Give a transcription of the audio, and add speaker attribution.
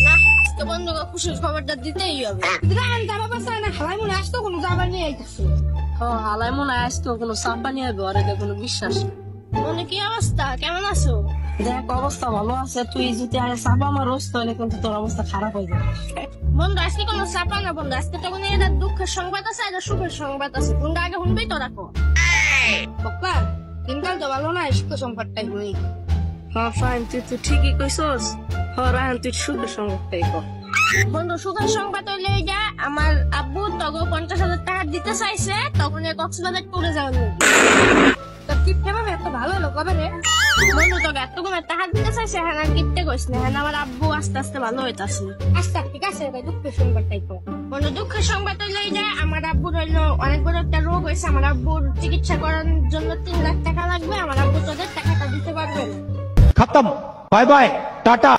Speaker 1: না, আজকে বন্ধুকে খুশির খবরটা দিতেই হবে।
Speaker 2: গ্রামের যাবা পাশে না হালাই মনে আসতো কোনো যাবার নিয়ে আইতাছে।
Speaker 1: হালাই মনে হয় আজকে কোনো চাপা নিয়ে হবে, ওর এতে কোনো বিশ্বাস নেই। মনে কি অবস্থা, কেমন আছো?
Speaker 2: দেখ অবস্থা ভালো আছে, তুই যদি আরে চাপা মারোস তাহলে কিন্তু তোর অবস্থা খারাপ হয়ে যাবে।
Speaker 1: বন্ধু আজকে কোনো চাপা না বন্ধু, আজকে তো কোনো এটা দুঃখের সংবাদ আছে, এটা সুখের সংবাদ আছে। কোনটা আগে শুনবেই তো রাখো।
Speaker 2: পক্কা দিনকাল তো ভালো না, সুখ সংবাদটাই হই।
Speaker 1: হ্যাঁ ফাইন, তুই তো ঠিকই কইছস। রায়ন তুই সুখের সংবাদটাই কর। বন্ধু সুখের সংবাদ হইলে এইটা, আমার আব্বু তখন 50,000 টাকা দিতে চাইছে, তখন কক্সবাজার টুরে যাওয়ার লোক।
Speaker 2: তোর কিপটা ভাবে এত ভালো হলো কবে রে?
Speaker 1: বন্ধু তোকে এত কোনো টাকা দিতে চাইছে, হ্যাঁ আর কিপতে কইস না, হ্যাঁ আমার আব্বু আস্তে আস্তে ভালো হইতাছে।
Speaker 2: আচ্ছা ঠিক আছে, ভাই দুঃখের সংবাদটাই কর।
Speaker 1: বন্ধু দুঃখের সংবাদ হইলে এইটা, আমার আব্বুর হইলো অনেক বড় একটা রোগ হয়েছে, আমার আব্বুর চিকিৎসা করানোর জন্য 3 লাখ টাকা লাগবে, আমার আব্বু তোদের টাকাটা দিতে পারবে না।
Speaker 3: खत्म। Bye bye Tata.